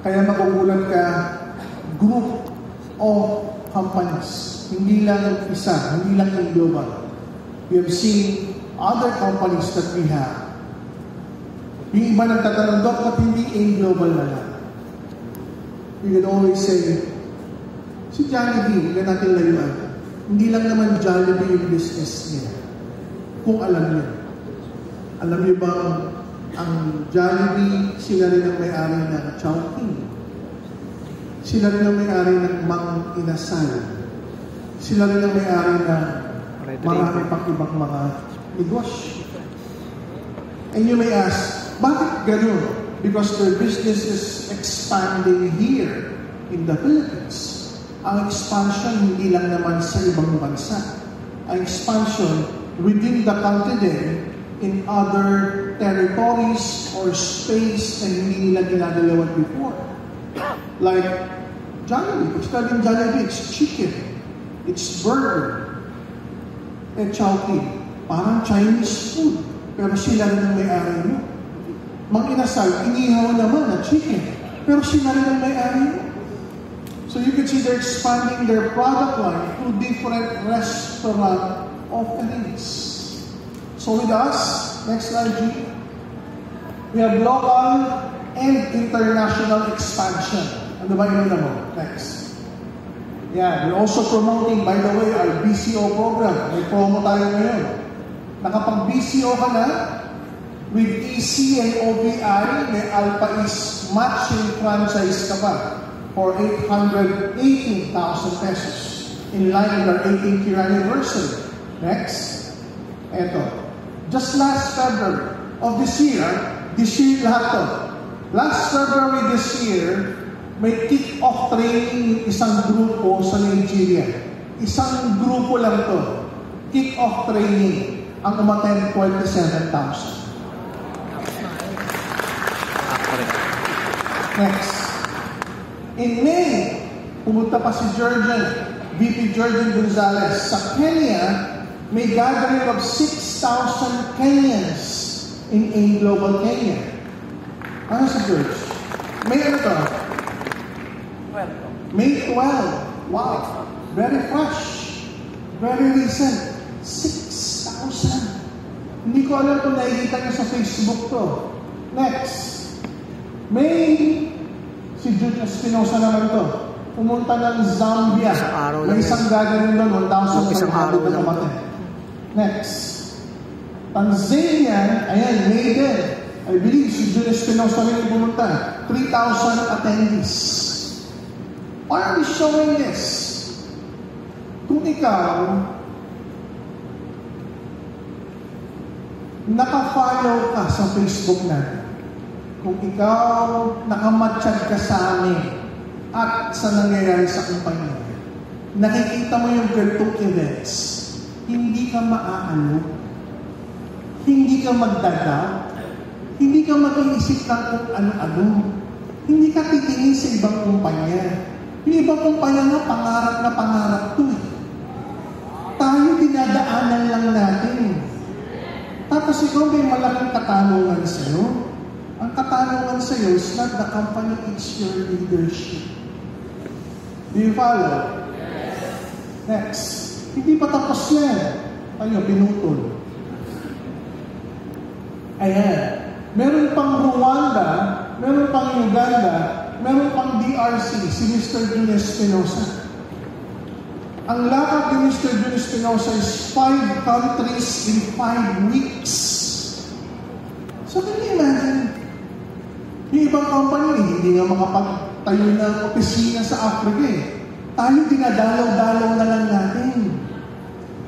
Kaya magugulat ka, group of companies. Hindi lang isa, hindi lang yung global. We have seen other companies that we have. Yung iba nagtatanong, Dok, ba't hindi yung global na lang? You can always say, si Jollibee, hindi natin layuan. Hindi lang naman Jollibee yung business niya. Kung alam niyo. Alam niyo ba, ang Jollibee, sila rin ang may-ari ng Chowking. Sila rin ang may-ari ng Mang Inasal. Sila rin ang may-ari ng marami pang ibang mga negosyo. And you may ask, bakit ganun? Because their business is expanding here in the Philippines. Ang expansion hindi lang naman sa ibang bansa. Ang expansion within the country din, in other territories or space na hindi nila ginagalawan before. Like Jollibee. It's not in Jollibee, it's chicken. It's burger. And Chowking. Parang Chinese food. Pero sila rin ang may-ari mo. Mang Inasal, inihaw naman na chicken. Pero sila rin ang may-ari mo. So you can see they're expanding their product line to different restaurant offerings. So with us, next slide, G. We have local and international expansion. Ano ba yun mo? Next. Yeah, we're also promoting, by the way, our BCO program. May promo tayo ngayon. Nakapag-BCO ka na, with EC and OBI, may Alpha East matching franchise ka pa for 818,000 pesos in line with our 18th year anniversary. Next. Eto. Just last February of this year lahat to. Last February this year, may kick-off training isang grupo sa Nigeria. Isang grupo lang to. Kick-off training. Ang umattend 27,000. Next. In May, pumunta pa si VP Georgian Gonzalez. Sa Kenya, may gathering of 6,000 Kenyans in A Global Kenya. Ano si George? May ano to? May 12. Wow. Very fresh. Very recent. 6,000. Hindi ko alam kung nakikita niyo sa Facebook to. Next. May si Jude Espinosa naman to. Pumunta ng Zambia. May isang gagawin doon, 1,000 na namatay. Next. Tanzania, ayan, May din. I believe si Jude Espinosa rin pumunta. 3,000 attendees. Why are we showing this? Kung ikaw, naka-follow ka sa Facebook natin, kung ikaw nakamatsyag ka sa amin at sa nangyayari sa kumpanya, nakikita mo yung ganitong events, hindi ka maaalok, hindi ka magdada, hindi ka mag-iisip ng kung ano-ano, hindi ka titingin sa ibang kumpanya. Yung ibang kumpanya nga, pangarap to. Tayo dinadaanan lang natin. Tapos ikaw may malaking katanungan sa'yo. Ang katanungan sa'yo is not the company, it's your leadership. Do you follow? Yes. Next. Hindi pa tapos yan. Ano, pinutol. Ayan. Meron pang Rwanda, meron pang Uganda, meron pang DRC, si Mr. Jun Espinosa. Ang lakad ni Mr. Jun Espinosa is 5 countries in 5 weeks. So can you imagine? Yung ibang company, hindi nga makapagtayo ng opisina sa Africa eh. Tayo dinadalaw-dalaw na lang natin.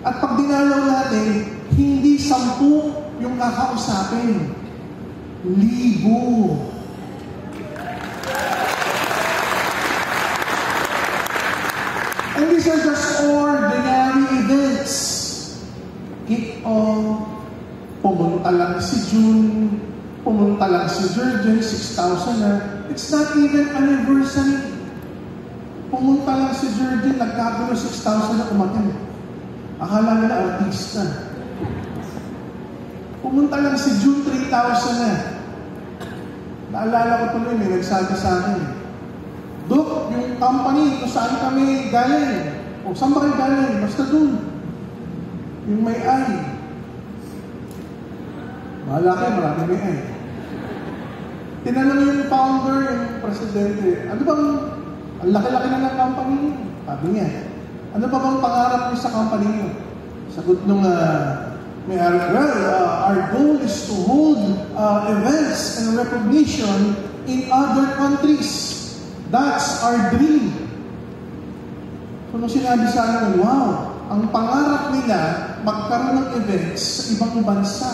At pag dinalaw natin, hindi 10 yung kakausapin. 1,000. And these are just ordinary events. Kick-off, pumunta lang si June, pumunta lang si Georgian, 6,000 na. It's not even anniversary. Pumunta lang si Georgian, nagkagulo 6,000 na umatin. Akala nila artista. Pumunta lang si June, 3,000 na. Naalala ko tuloy, may nagsabi sa akin, Dok, yung company kung saan kami galing, o saan ba kayo galing? Basta dun. Yung may ay. Bahala kayo, marami may ay. Tinanong yung founder, yung presidente, ano bang, ang laki-laki na ng company niyo? Sabi niya, ano ba bang pangarap niyo sa company niyo? Sagot nung may-ari, our goal is to hold events and recognition in other countries. That's our dream. So nung sinabi sa akin, wow, ang pangarap nila magkaroon ng events sa ibang bansa.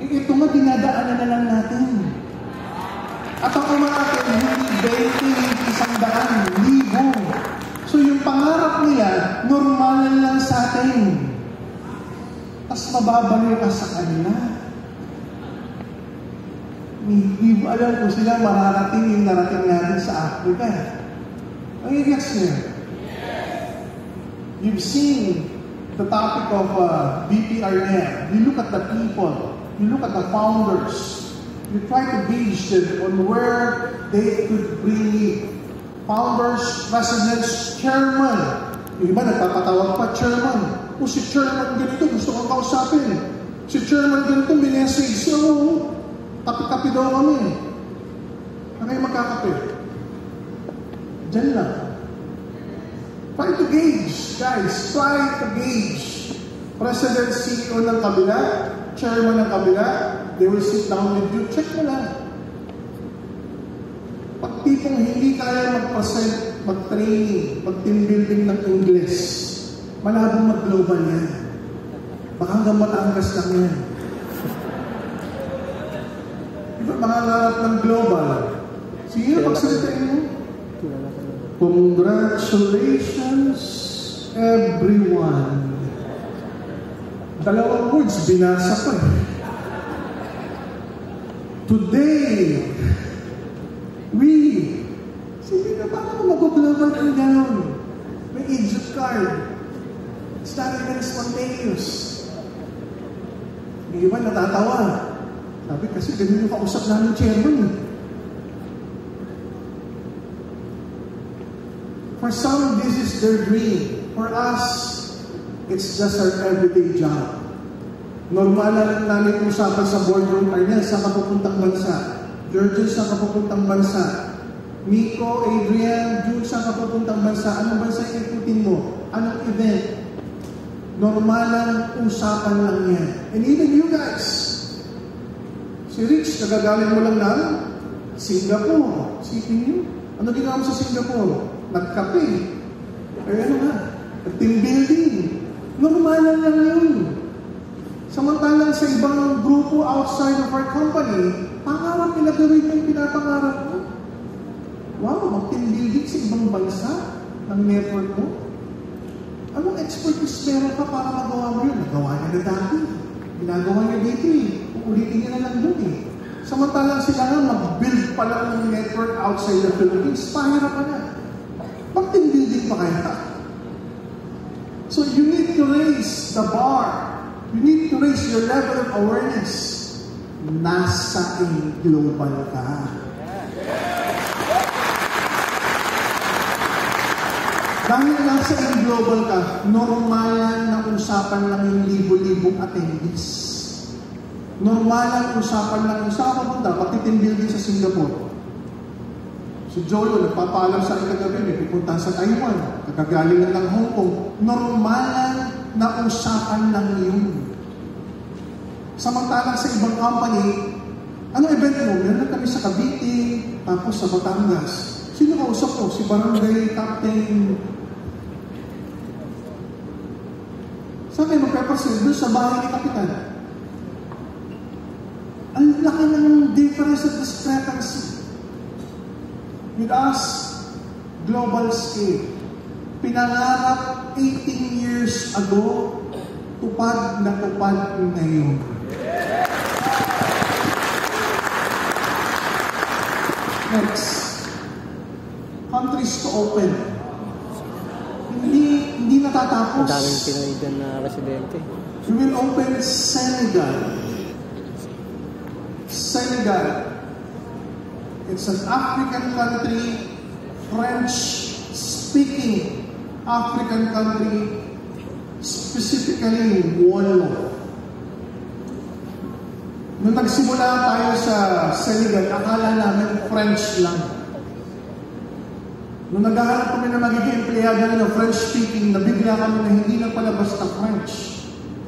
Ito nga, dinadaanan na lang natin. At ang umatin, hindi 20, 100,000. So yung pangarap nila, normalan lang sa atin. Tapos mababaliw ka sa kanila. Hindi mo alam kung sila mararating yung narating natin sa Africa. Ang i-guess niya. You've seen the topic of BPRN. You look at the people. You look at the founders. You try to gauge them on where they could bring founders, presidents, chairman. Yung iba nagpapatawag pa, chairman. Kung si chairman ganito, gusto kong kausapin. Si chairman ganito, may message. So, kapi-kapi daw kami. Ano kayo magkakapi? Diyan lang. Try to gauge, guys. Try to gauge. President, CEO ng kabila, chairman ng kabila, they will sit down with you. Check mo lang. Pag tipong hindi kaya mag-present, mag-training, mag-team building ng English, malabong mag-global yan. Baka hanggang Batangas lang yan. Diba mangangarap ng global? Sige, magsalitain mo. Congratulations, everyone. Dalawang words, binasa ko eh. Today, sige na, paano mag-global ka gano'n? May agent card. It's not even spontaneous. May iba natatawa. Sabi, kasi ganun yung kausap namin chairman eh. For some, this is their dream. For us, it's just our everyday job. Normal na lang namin usapan sa boardroom, Arnel, saan ka pupuntang bansa? George, saan ka pupuntang bansa? Miko, Adrian, June, saan ka pupuntang bansa? Anong bansa ikutin mo? Anong event? Normal lang usapan lang yan. And even you guys, si Rich, nagagaling mo lang na Singapore. Sipin niyo. Ano ginawa mo sa Singapore? Nagkape. Ay ano nga? Nag-team building. Normalan lang yun. Samantalang sa ibang grupo outside of our company, pangarap nila gawin yung pinapangarap mo. Wow, mag-team building sa ibang bansa ng network mo. Anong expertise meron ka para magawa mo yun? Nagawa niya na dati. Ginagawa niya dito eh. Uulitin niya na lang doon eh. Samantalang sila nga mag-build pa lang ng network outside the Philippines, pahira pa na. Mag-team building pa kaya? So you need to raise the bar. You need to raise your level of awareness. Nasa global ka. Dahil nasa global ka, normalan na usapan lang yung libo-libong attendees. Normalan usapan lang yung saan papunta, pati-team building sa Singapore. Si Jolo, nagpapaalam sa akin kagabi, may pupunta sa Taiwan, kakagaling na ng Hong Kong. Normalan na usapan lang yun. Samantalang sa ibang company, anong event mo? Meron kami sa Cavite, tapos sa Batangas. Sino kausap ko? Si Barangay Captain. Saan kayo magpapasil? Doon sa bahay ni Kapitan. Ang laki ng difference of discrepancy. With us, global scale. Pinangarap 18 years ago, tupad na tupad ngayon. Next, countries to open. Hindi natatapos. Ang daming Pinoy dyan na residente. We will open Senegal, Senegal. It's an African country, French-speaking African country, specifically Wolof. Nung nagsimula tayo sa Senegal, akala namin French lang. Nung naghahanap kami na magiging empleyado ng French-speaking, nabigla kami na hindi na pala basta French.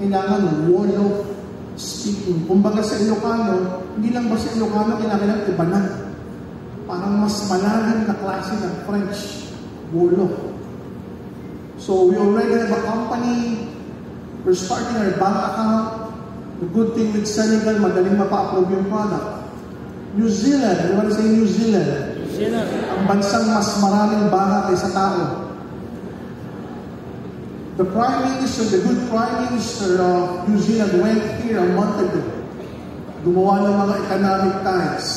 Kailangan Wolof-speaking. Kumbaga sa Ilocano, hindi lang ba sa Ilocano, kailangan iba na. Parang mas malalim na klase ng French, Wolof. So we already have a company. We're starting our bank account. The good thing with Senegal, madaling mapa-approve yung product. New Zealand, ano ba sa New Zealand? Ang bansang mas maraming baka kaysa tao. The Prime Minister, the good Prime Minister of New Zealand went here a month ago. Gumawa ng mga economic ties.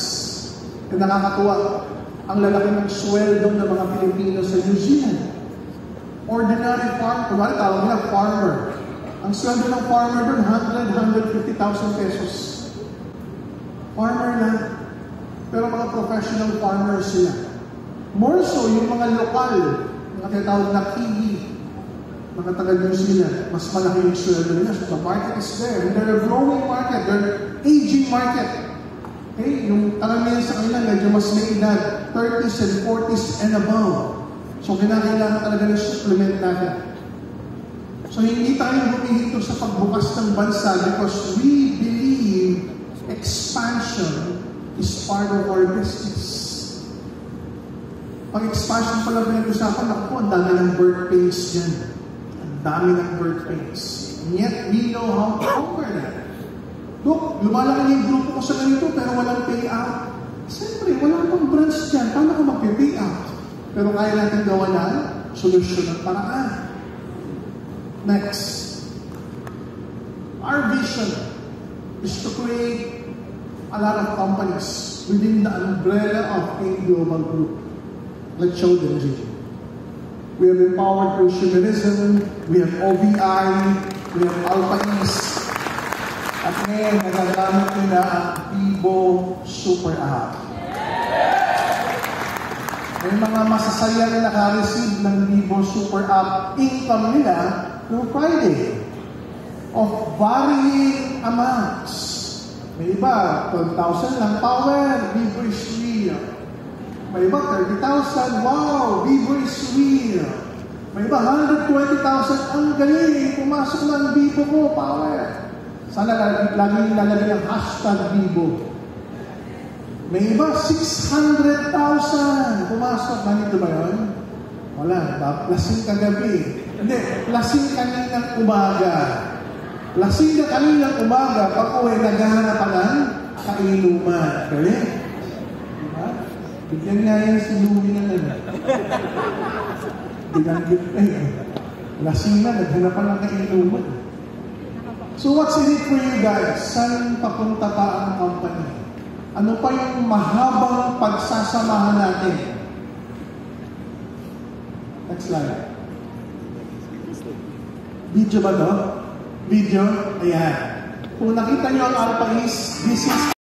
E nakakatuwa, ang lalaki ng sweldo ng mga Pilipino sa New Zealand. Ordinary farmer, kumari tawag nila farmer. Ang sweldo ng farmer doon, 150,000 pesos. Farmer na. Pero mga professional farmers sila. More so, yung mga lokal, mga tinatawag na kiwi, mga taga New Zealand, mas malaki yung sweldo nila. So the market is there. And they're a growing market. They're aging market. Okay? Yung karamihan sa kanila, medyo mas may edad, 30s and 40s and above. So kailangan talaga ng supplement natin. So hindi tayo humihinto sa pagbukas ng bansa because we believe expansion is part of our business. Pag expansion pala pinag-usapan, ako, ang dami ng birth pains dyan. Ang dami ng birth pains. And yet, we know how to conquer that. Look, lumalaki yung grupo ko sa ganito pero walang payout. Siyempre, wala pang branch dyan. Paano ko mag-payout? Pero kaya natin gawa na solusyon at paraan. Next. Our vision is to create a lot of companies within the umbrella of a global group. Let's show them, Gigi. We have Empowered Consumerism, we have OBI, we have Alpha East. At ngayon, nagagamit nila ang Bibo Super App. May mga masasaya na naka-receive ng Bibo Super App income nila noong Friday of varying amounts. May iba, 12,000 lang. Power, Bibo is real. May iba, 30,000. Wow, Bibo is real. May iba, 120,000. Ang galing, pumasok na ang Bibo ko, power. Sana laging lalagay ang hashtag Bibo. May iba, 600,000. Pumasok. Ganito ba yun? Wala. Lasing kagabi. Hindi. Lasing kaninang umaga. Lasing na kaninang umaga. Pag uwi, naghahanap ka ng kainuman. Galing. Diba? Bigyan nga yan si Louie na lang. Binanggit na yun. Lasing na, naghanap ka ng kainuman. So what's in it for you guys? Saan papunta pa ang company? Ano pa yung mahabang pagsasamahan natin? Next slide. Video ba to? Video? Ayan. Kung nakita nyo ang Alpha East, this is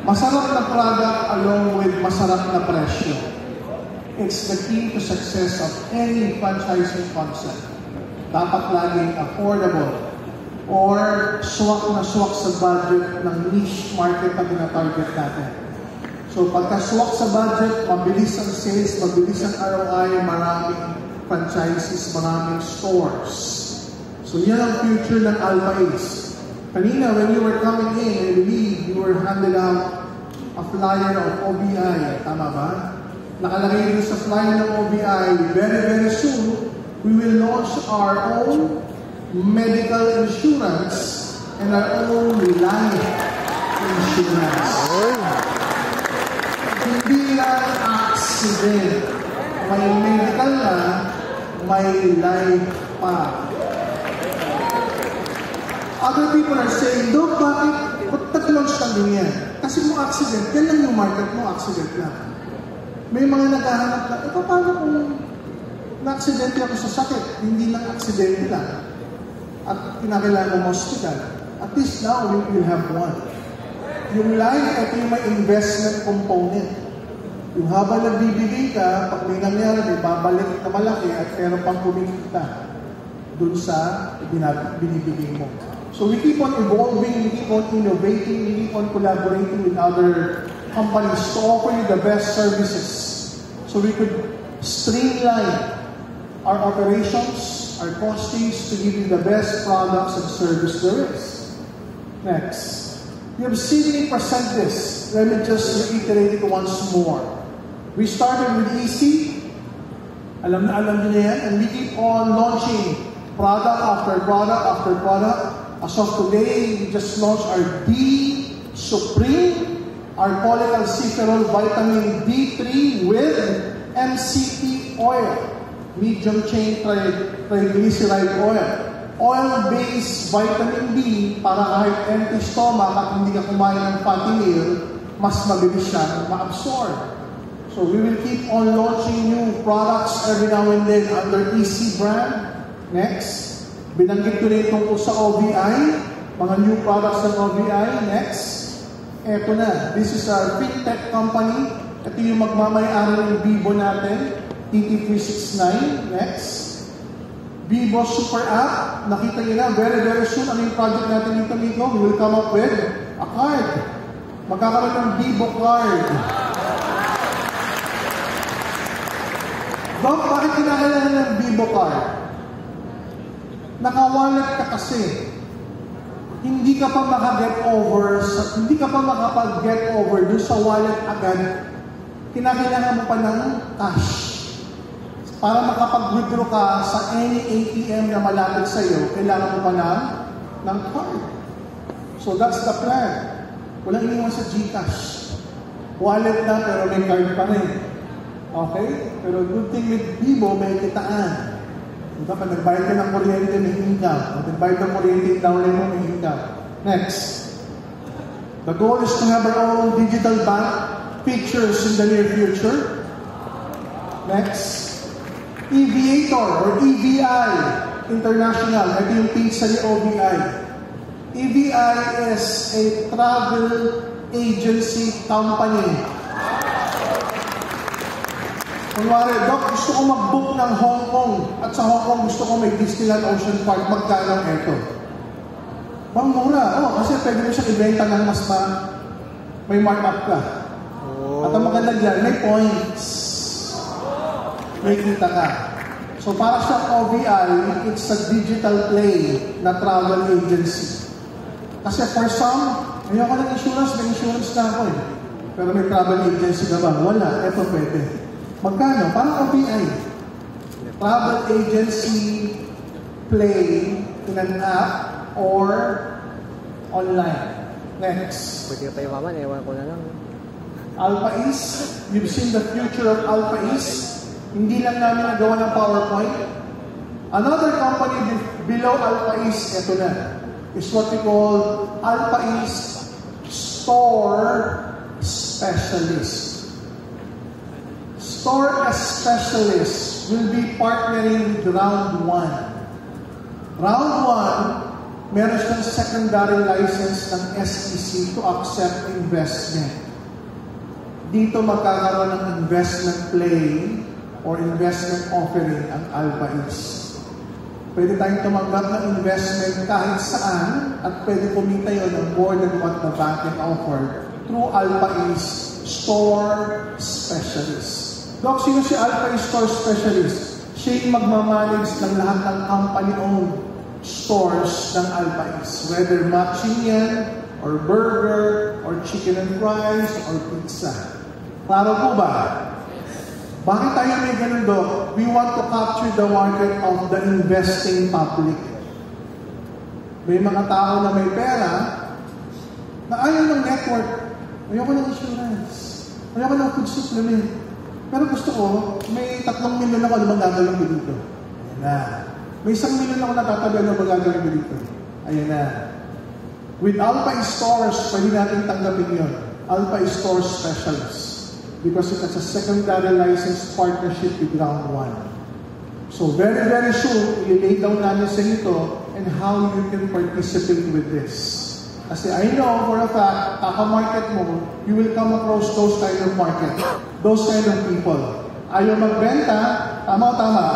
Masarap na product along with masarap na presyo. It's the key to success of any franchising concept. Dapat laging affordable or swak na swak sa budget ng niche market na tinatarget natin. So pagka swak sa budget, mabilis ang sales, mabilis ang ROI, maraming franchises, maraming stores. So yan ang future ng Alpha Ace. Kanina, when you were coming in, I believe you were handed out a flyer of OBI. Tama ba? Nakalagay dito sa flyer ng OBI, very, very soon, we will launch our own medical insurance and our own life insurance. Hindi lang accident. May medical na, may life pa. Other people are saying, Doc, bakit nag-launch ka din yan? Kasi mo accident, yan lang yung market mo, accident lang. May mga naghahanap na, paano kung na-accidente ako sa sakit? Hindi lang accidente lang. At kinakailangan mo hospital. At least now, we will have one. Yung life, ito yung may investment component. Yung habang nagbibigay ka, pag may nangyari, may babalik na malaki at meron pang kumikita dun sa binibigay mo. So we keep on evolving, we keep on innovating, we keep on collaborating with other companies to offer you the best services. So we could streamline our operations, our costings to give you the best products and service there is. Next. You have seen me present this. Let me just reiterate it once more. We started with EC. Alam niyo yan. And we keep on launching product after product after product. As of today, we just launched our D Supreme, our cholecalciferol vitamin D3 with MCT oil, medium chain triglyceride oil. Oil-based vitamin D para kahit empty stomach at hindi ka kumain ng fatty meal, mas mabilis siya ma-absorb. So we will keep on launching new products every now and then under EC brand. Next. Binanggit ko rin tungkol sa OBI, mga new products ng OBI. Next. Eto na. This is our fintech company. Ito yung magmamayari ng Bibo natin. TT369. Next. Bibo Super App. Nakita niyo na, very, very soon, ang yung project natin dito, Miko. We will come up with a card. Magkakaroon ng Bibo card. Doc, bakit kinakailangan ng Bibo card? Naka-wallet ka kasi. Hindi ka pa maka-get over, hindi ka pa makapag-get over doon sa wallet agad. Kinakailangan mo pa ng cash. Para makapag-withdraw ka sa any ATM na malapit sa iyo, kailangan mo pa ng card. So that's the plan. Walang iniwan sa GCash. Wallet na pero may card pa rin. Okay? Pero good thing with Bibo, may kitaan. Diba, pag nagbayad ka ng kuryente, may income. Pag nagbayad ng kuryente, downline mo, may income. Next. The goal is to have our own digital bank features in the near future. Next. Eviator or EVI International. Ito yung pizza ni OBI. EVI is a travel agency company. Kunwari, Doc, gusto ko mag-book ng Hong Kong at sa Hong Kong gusto ko may Disneyland Ocean Park, magkano ito? Bang mura. Kasi pwede mo siya ibenta ng mas may markup ka. At ang maganda dyan, may points. May kita ka. So para sa OBI, it's a digital play na travel agency. Kasi for some, ayoko ng insurance, may insurance na ako eh. Pero may travel agency ka ba? Wala. Ito pwede. Magkano? Parang OBI. Travel agency play in an app or online. Next. Pwede pa yung maman, ewan ko na lang. Alpha East. You've seen the future of Alpha East. Hindi lang namin nagawa ng PowerPoint. Another company below Alpha East, ito na, is what we call Alpha East Store Specialist. Store Specialist will be partnering with Round 1. Round 1, meron siyang secondary license ng SEC to accept investment. Dito magkakaroon ng investment play or investment offering ang Alpha East. Pwede tayong tumanggap ng investment kahit saan at pwede kumita yun ng more than what the bank can offer through Alpha East Store Specialist. Dok, sino si Alpha East Store Specialist? Siya yung magmamanage ng lahat ng company-owned stores ng Alpha East. Whether matching yan, or burger, or chicken and fries, or pizza. Klaro po ba? Bakit tayo may ganun, Dok? We want to capture the market of the investing public. May mga tao na may pera na ayaw ng network. Ayaw ko ng insurance. Ayaw ko ng food supplement. Pero gusto ko, may 3 milyon ako na magagawin ko dito. Ayan na. May 1 milyon ako natatabi na magagawin ko dito. Ayan na. With Alpha East Stores, pwede natin tanggapin yun. Alpha East Stores Specialist. Because it has a secondary licensed partnership with Round 1. So very, very soon, ililay down namin sa ito and how you can participate with this. Kasi I know for a fact, kaka-market mo, you will come across those kind of market, those kind of people. Ayaw magbenta, tama o tama.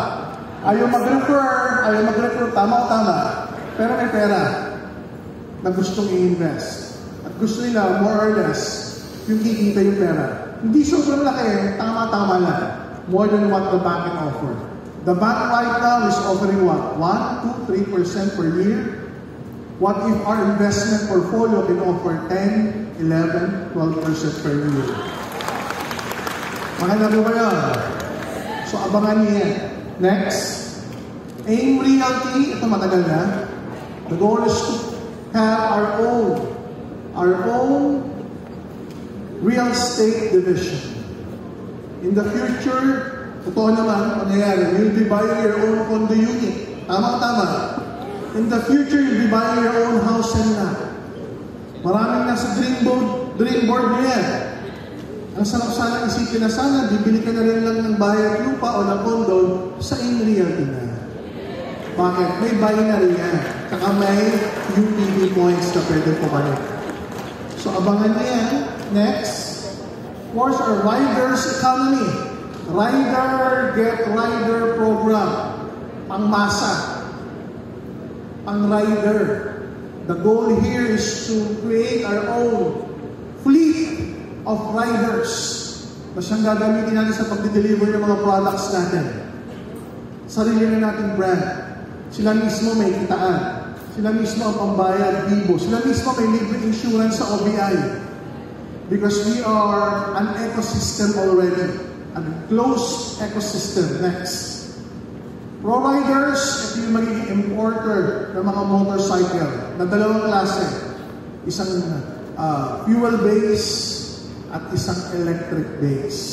Ayaw mag-refer, tama o tama. Pero may pera na gustong i-invest. At gusto nila, more or less, yung kikita yung pera. Hindi sobrang laki, tama-tama lang. More than what the bank can offer. The bank right now is offering what? 1, 2, 3% per year? What if our investment portfolio can offer 10, 11, 12% per year? Maganda po ba yun? So, abangan niya. Next. AIM Realty. Ito matagal na. The goal is to have our own real estate division. In the future, totoo naman, mangyayari, you'll be buying your own condo unit. Tama-tama. In the future, you'll be buying your own house and lot. Maraming nasa dream board mo yan. Ang sarap sana isipin na sana, bibili ka na rin lang ng bahay at lupa o ng condo sa AIM Realty na. Bakit? May binary yan. Saka may UPB points na pwede pumalit. So, abangan niya yan. Next. Of course, our Riders Economy. Rider Get Rider Program. Pangmasa. Pang-rider. The goal here is to create our own fleet of riders na siyang gagamitin natin sa pag-deliver ng mga products natin. Sarili na nating brand. Sila mismo may kitaan. Sila mismo ang pambayad, Bibo. Sila mismo may libre insurance sa OBI. Because we are an ecosystem already. A closed ecosystem. Next. Providers, ito yung magiging importer ng mga motorcycle na dalawang klase. Isang fuel-based at isang electric base.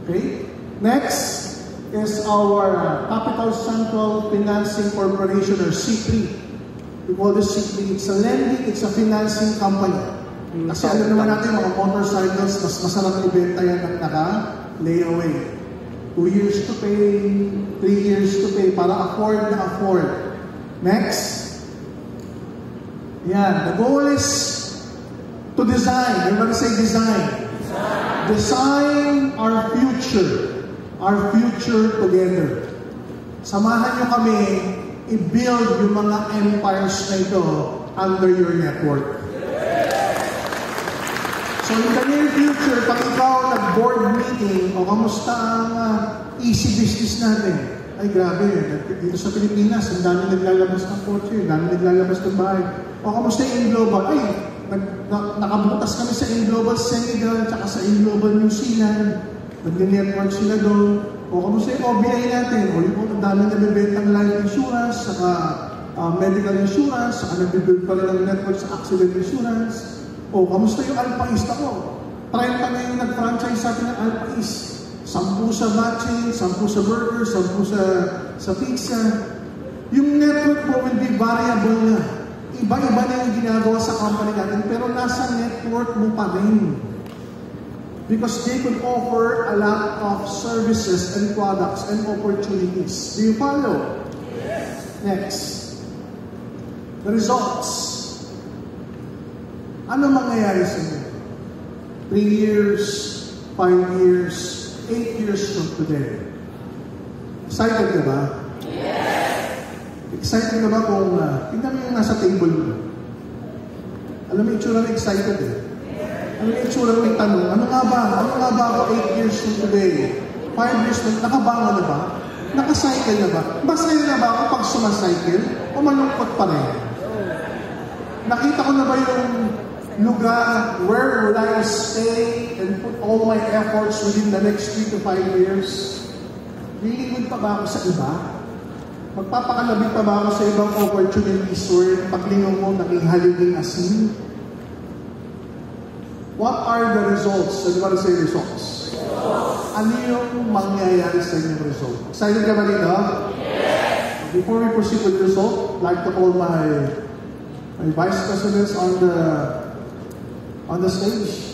Okay? Next is our Capital Central Financing Corporation or C3. We call this C3. It's a lending, it's a financing company. Kasi alam naman natin mga motorcycles, mas masarap ibenta yan ng naka-layaway. 2 years to pay, 3 years to pay, para afford na afford. Next. Yan. The goal is to design. Everybody say design. Design our future. Our future together. Samahan nyo kami i-build yung mga empires na ito under your network. So in the near future, pag ikaw nag-board meeting, o kamusta ang easy business natin? Ay grabe, dito sa Pilipinas, ang dami naglalabas ng kotse, ang dami naglalabas ng bahay. O kamusta yung Global? Ay, nakabutas kami sa Global Senegal, tsaka sa Global New Zealand. Nag-network sila doon. O kamusta yung OBI natin? O yung ang dami nabibentang life insurance, saka medical insurance, saka nabibuild pa rin ang network sa accident insurance. O, kamusta yung Alpha East ako? 30 na yung nag-franchise sa atin ng Alpha East. 10 sa matching, 10 sa burger, 10 sa pizza. Yung network mo will be variable na. Iba-iba na yung ginagawa sa company natin, pero nasa network mo pa rin. Because they could offer a lot of services and products and opportunities. Do you follow? Yes. Next. The results. Ano mangyayari sa inyo? 3 years, 5 years, 8 years from today. Excited ka ba? Yes! Excited ka ba kung, tingnan mo yung nasa table mo. Alam mo yung itsura na excited eh. Ano yung itsura na may tanong, ano nga ba ako 8 years from today? 5 years from, nakabangon na ba? Nakacycle na ba? Masaya na ba ako pag sumacycle? O malungkot pa rin? Nakita ko na ba yung lugar where will I stay and put all my efforts within the next 3 to 5 years? Lilingod pa ba ako sa iba? Magpapakalabit pa ba ako sa ibang opportunities where paglingon mo naging haliging asin? What are the results? Ano ba say results? Ano yung mangyayari sa inyong result? Excited ka ba dito? Yes! Before we proceed with the result, I'd like to call my vice presidents on the stage.